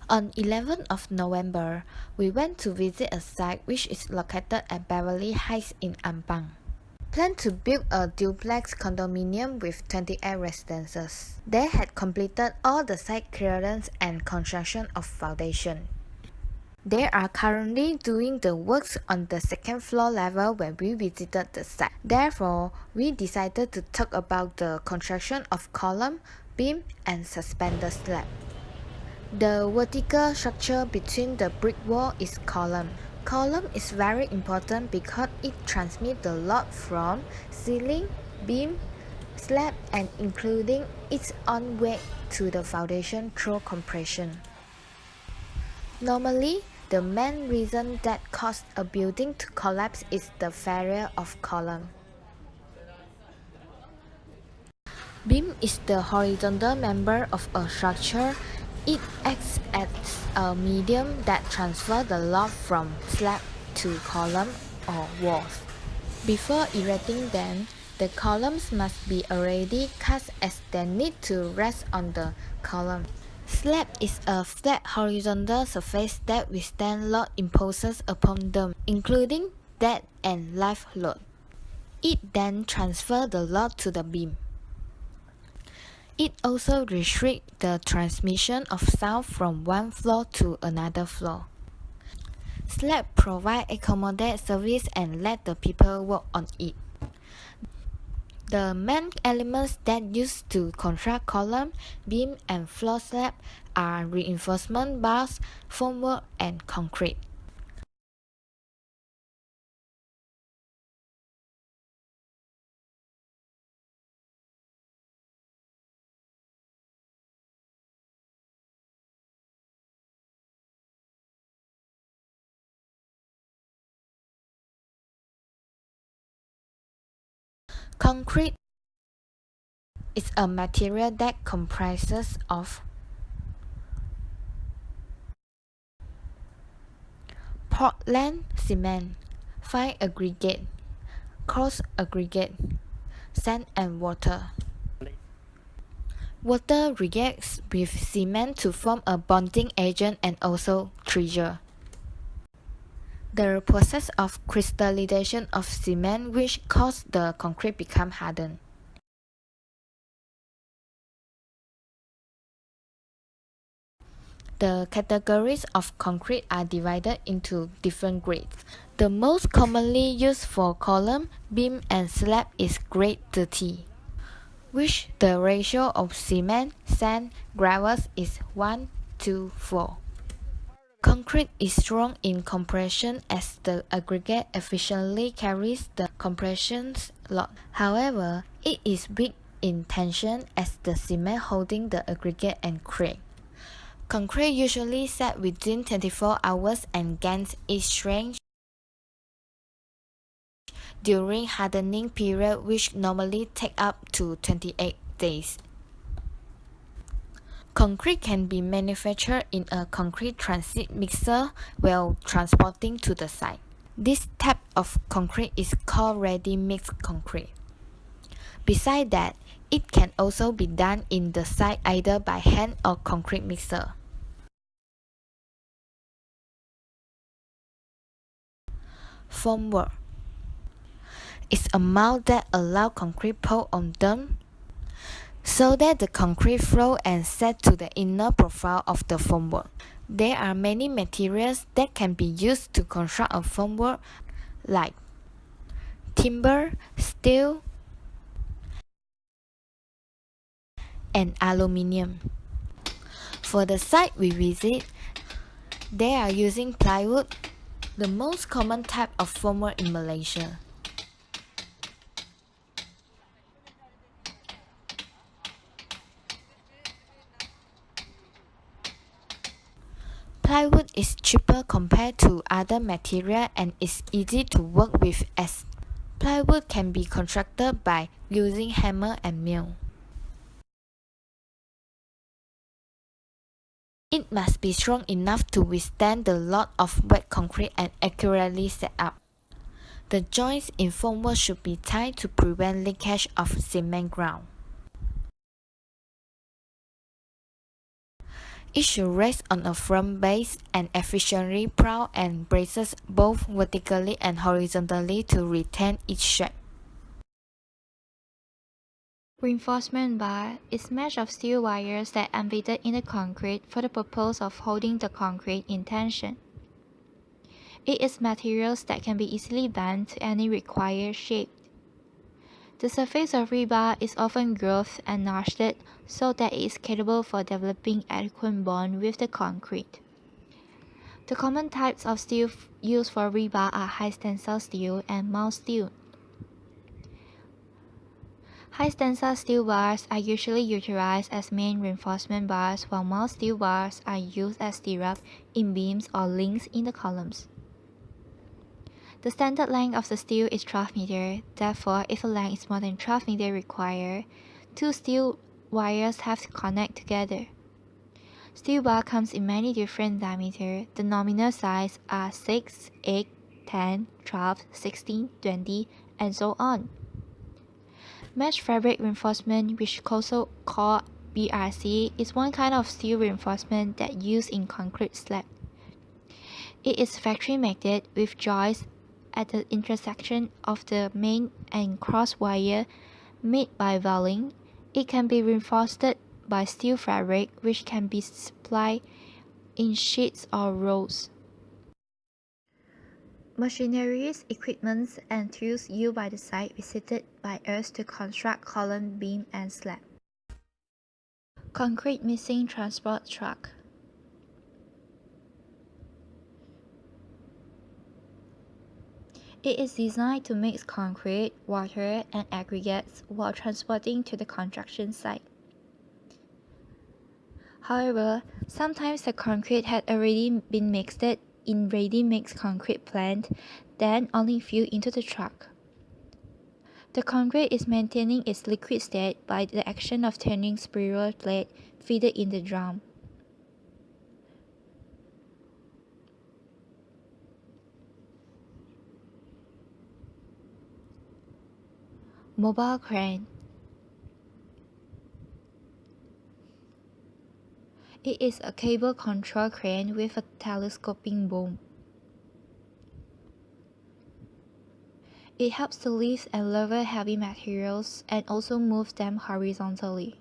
On 11th of November, we went to visit a site which is located at Beverly Heights in Ampang. Planned to build a duplex condominium with 28 residences. They had completed all the site clearance and construction of foundation. They are currently doing the works on the second floor level when we visited the site. Therefore, we decided to talk about the construction of column, beam, and suspender slab. The vertical structure between the brick wall is column. Column is very important because it transmits the load from ceiling, beam, slab, and including its own weight to the foundation through compression. Normally, the main reason that causes a building to collapse is the failure of column. Beam is the horizontal member of a structure. It acts as a medium that transfers the load from slab to column or walls. Before erecting them, the columns must be already cast as they need to rest on the column. Slab is a flat horizontal surface that withstands load imposed upon them, including dead and live load. It then transfers the load to the beam. It also restricts the transmission of sound from one floor to another floor. Slab provide accommodate service and let the people work on it. The main elements that used to construct column, beam, and floor slab are reinforcement bars, formwork, and concrete. Concrete is a material that comprises of Portland cement, fine aggregate, coarse aggregate, sand and water. Water reacts with cement to form a bonding agent and also trigger the process of crystallization of cement, which causes the concrete become hardened. The categories of concrete are divided into different grades. The most commonly used for column, beam, and slab is grade 30, which the ratio of cement, sand, gravel is 1:4. Concrete is strong in compression as the aggregate efficiently carries the compression's load. However, it is weak in tension as the cement holding the aggregate and crack. Concrete usually set within 24 hours and gains its strength during hardening period, which normally take up to 28 days. Concrete can be manufactured in a concrete transit mixer while transporting to the site. This type of concrete is called ready-mix concrete. Besides that, it can also be done in the site either by hand or concrete mixer. Formwork is a mold that allows concrete poured on them so that the concrete flow and set to the inner profile of the formwork. There are many materials that can be used to construct a formwork like timber, steel, and aluminium. For the site we visit, they are using plywood, the most common type of formwork in Malaysia. Plywood is cheaper compared to other material and is easy to work with as plywood can be constructed by using hammer and nail. It must be strong enough to withstand the load of wet concrete and accurately set up. The joints in formwork should be tight to prevent leakage of cement ground. It should rest on a firm base and efficiently proud and braces both vertically and horizontally to retain its shape. Reinforcement bar is mesh of steel wires that are embedded in the concrete for the purpose of holding the concrete in tension. It is materials that can be easily bent to any required shape. The surface of rebar is often grooved and notched so that it is capable for developing adequate bond with the concrete. The common types of steel used for rebar are high tensile steel and mild steel. High tensile steel bars are usually utilized as main reinforcement bars, while mild steel bars are used as stirrup in beams or links in the columns. The standard length of the steel is 12 meters. Therefore, if a length is more than 12 meters required, two steel wires have to connect together. Steel bar comes in many different diameters. The nominal sizes are 6, 8, 10, 12, 16, 20, and so on. Mesh fabric reinforcement, which also called BRC, is one kind of steel reinforcement that used in concrete slab. It is factory made with joists at the intersection of the main and cross wire made by welding. It can be reinforced by steel fabric, which can be supplied in sheets or rolls. Machineries, equipment, and tools used by the site visited by us to construct column, beam, and slab. Concrete mixing transport truck. It is designed to mix concrete, water, and aggregates while transporting to the construction site. However, sometimes the concrete had already been mixed in ready-mix concrete plant, then only filled into the truck. The concrete is maintaining its liquid state by the action of turning spiral plate fitted in the drum. Mobile crane. It is a cable control crane with a telescoping boom. It helps to lift and lower heavy materials and also move them horizontally.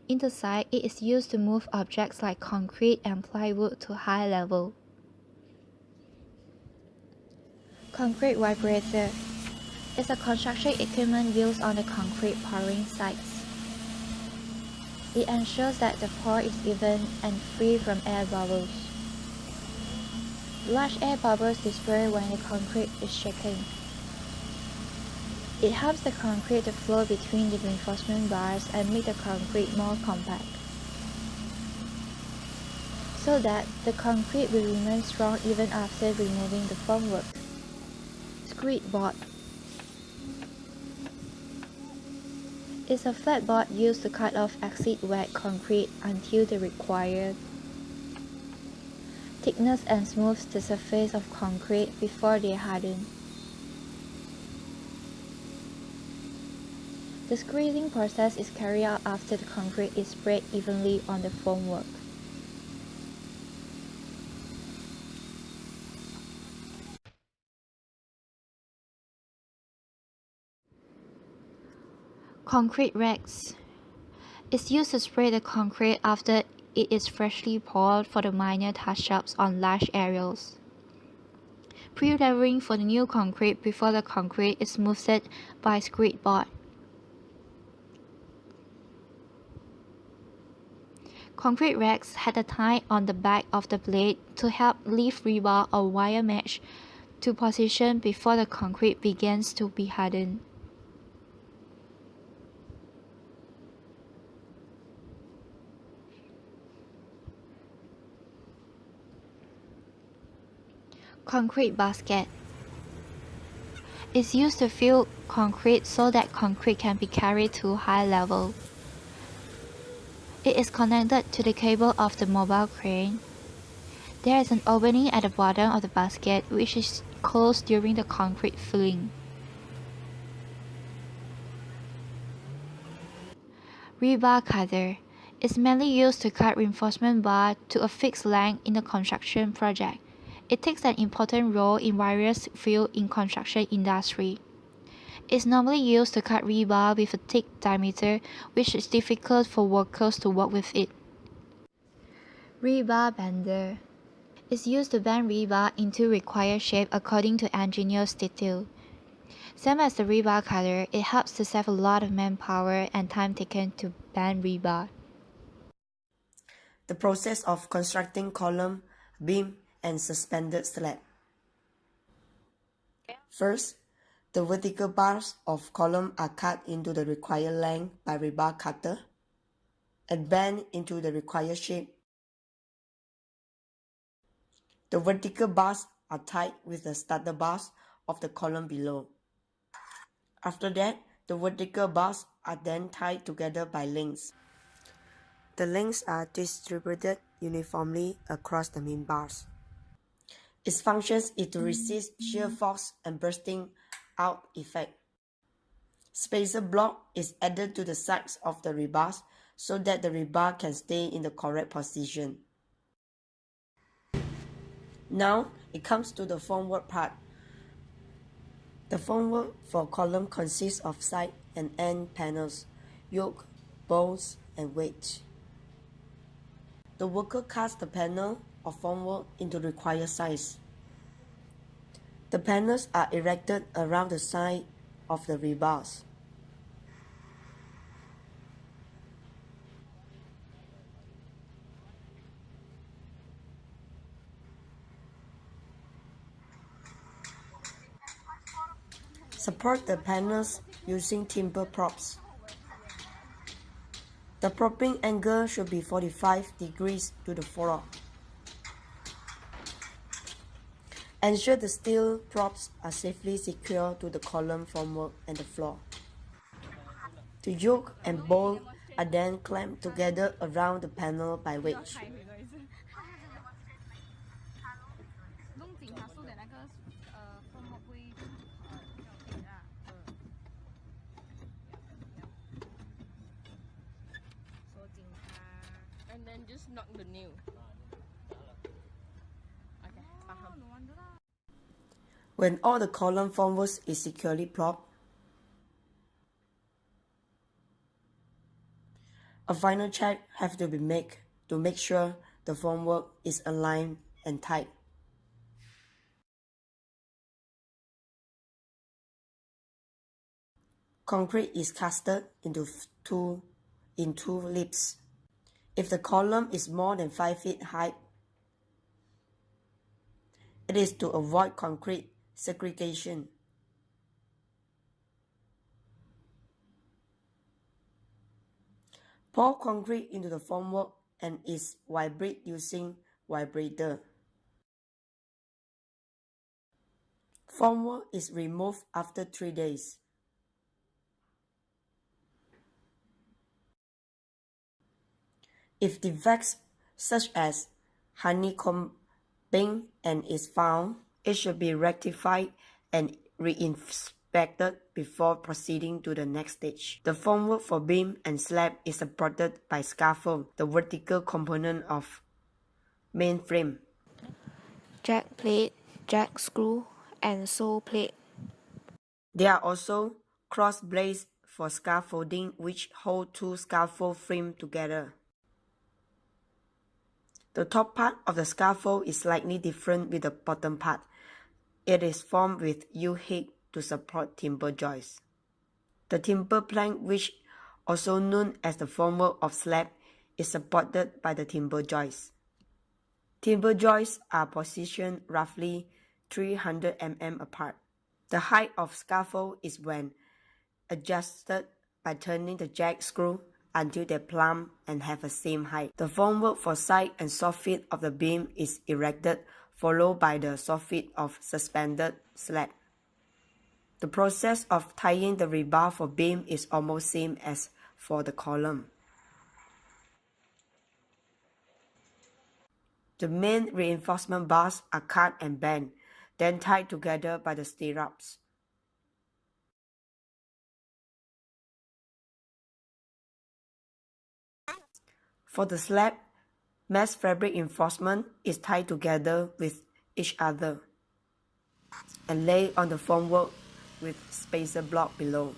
In the site, it is used to move objects like concrete and plywood to high level. Concrete vibrator is a construction equipment used on the concrete pouring sites. It ensures that the pour is even and free from air bubbles. Large air bubbles disperse when the concrete is shaken. It helps the concrete to flow between the reinforcement bars and make the concrete more compact, so that the concrete will remain strong even after removing the formwork. Screed board is a flat board used to cut off acid wet concrete until the required thickness and smooths the surface of concrete before they harden. The screeding process is carried out after the concrete is spread evenly on the formwork. Concrete racks is used to spread the concrete after it is freshly poured for the minor touch-ups on large areas. Pre-layering for the new concrete before the concrete is smoothed by screed board. Concrete racks had a tie on the back of the blade to help lift rebar or wire mesh to position before the concrete begins to be hardened. Concrete basket is used to fill concrete so that concrete can be carried to high level. It is connected to the cable of the mobile crane. There is an opening at the bottom of the basket which is closed during the concrete filling. Rebar cutter It's mainly used to cut reinforcement bar to a fixed length in a construction project. It takes an important role in various fields in construction industry. It's normally used to cut rebar with a thick diameter, which is difficult for workers to work with it. Rebar bender is used to bend rebar into required shape according to engineer's detail. Same as the rebar cutter, it helps to save a lot of manpower and time taken to bend rebar. The process of constructing column, beam, and suspended slab. First, the vertical bars of column are cut into the required length by rebar cutter and bent into the required shape. The vertical bars are tied with the starter bars of the column below. After that, the vertical bars are then tied together by links. The links are distributed uniformly across the main bars. Its function is to resist shear force and bursting out effect. Spacer block is added to the sides of the rebars so that the rebar can stay in the correct position. Now it comes to the formwork part. The formwork for column consists of side and end panels, yoke, bolts, and weight. The worker cuts the panel of formwork into required size. The panels are erected around the side of the rebars. Support the panels using timber props. The propping angle should be 45 degrees to the floor. Ensure the steel props are safely secured to the column formwork and the floor. The yoke and bolt are then clamped together around the panel by weights. And then just knock the nail. Okay, faham. When all the column formwork is securely propped, a final check has to be made to make sure the formwork is aligned and tight. Concrete is casted into two lips. If the column is more than 5 feet high, it is to avoid concrete segregation. Pour concrete into the formwork and is vibrate using vibrator. Formwork is removed after 3 days. If defects such as honeycombing and is found, it should be rectified and re-inspected before proceeding to the next stage. The formwork for beam and slab is supported by scaffold, the vertical component of main frame. Jack plate, jack screw, and saw plate. There are also cross blades for scaffolding which hold two scaffold frames together. The top part of the scaffold is slightly different with the bottom part. It is formed with U-head to support timber joists. The timber plank, which also known as the formwork of slab, is supported by the timber joists. Timber joists are positioned roughly 300 mm apart. The height of scaffold is when adjusted by turning the jack screw until they plumb and have the same height. The formwork for side and soffit of the beam is erected, followed by the soffit of suspended slab. The process of tying the rebar for beam is almost same as for the column. The main reinforcement bars are cut and bent, then tied together by the stirrups. For the slab, mesh fabric reinforcement is tied together with each other and laid on the formwork with spacer block below.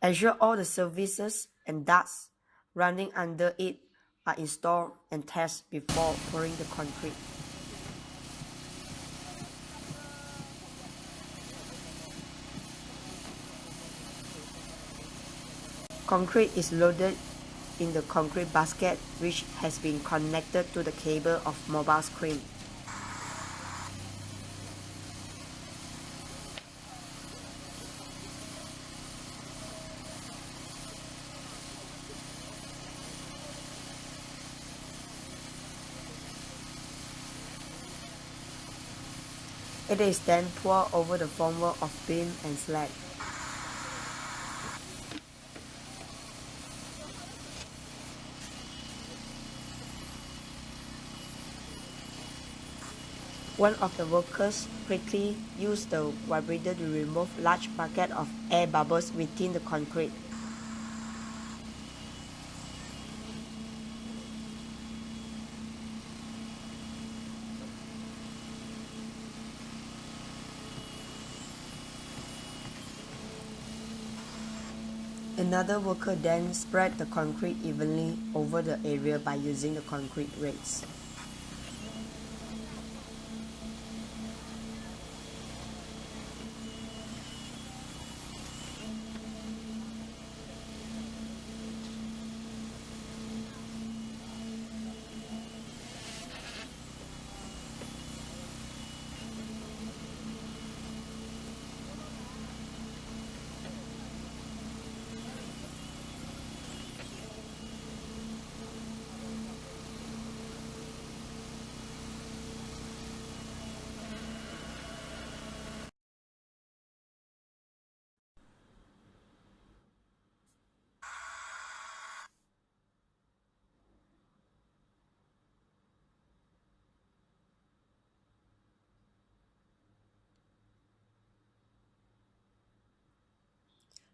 Ensure all the services and ducts running under it are installed and tested before pouring the concrete. Concrete is loaded in the concrete basket, which has been connected to the cable of mobile screen. It is then poured over the formwork of beam and slab. One of the workers quickly used the vibrator to remove large bucket of air bubbles within the concrete. Another worker then spread the concrete evenly over the area by using the concrete rakes.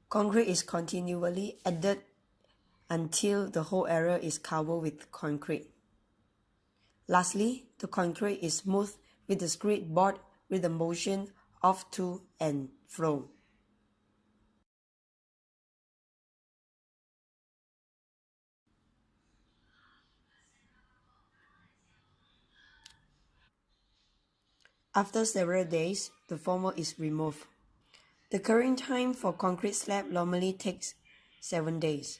Concrete is continually added until the whole area is covered with concrete. Lastly, the concrete is smoothed with the screed board with the motion of to and fro. After several days, the formwork is removed. The curing time for concrete slab normally takes 7 days.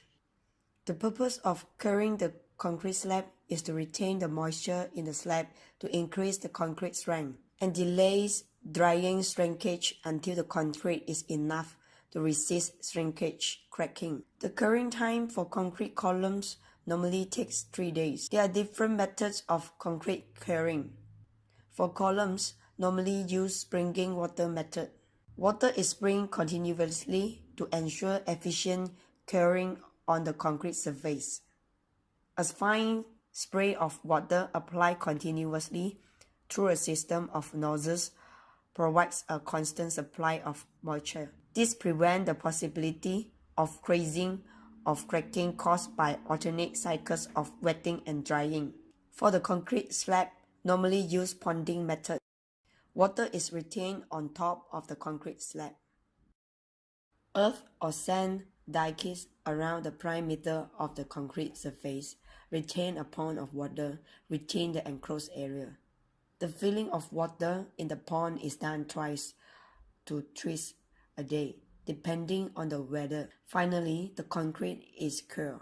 The purpose of curing the concrete slab is to retain the moisture in the slab to increase the concrete strength and delays drying shrinkage until the concrete is enough to resist shrinkage cracking. The curing time for concrete columns normally takes 3 days. There are different methods of concrete curing. For columns, normally use springing water method. Water is sprinkled continuously to ensure efficient curing on the concrete surface. A fine spray of water applied continuously through a system of nozzles provides a constant supply of moisture. This prevents the possibility of crazing of cracking caused by alternate cycles of wetting and drying. For the concrete slab, normally use ponding method. Water is retained on top of the concrete slab. Earth or sand dikes around the perimeter of the concrete surface retain a pond of water within the enclosed area. The filling of water in the pond is done twice to thrice a day, depending on the weather. Finally, the concrete is cured.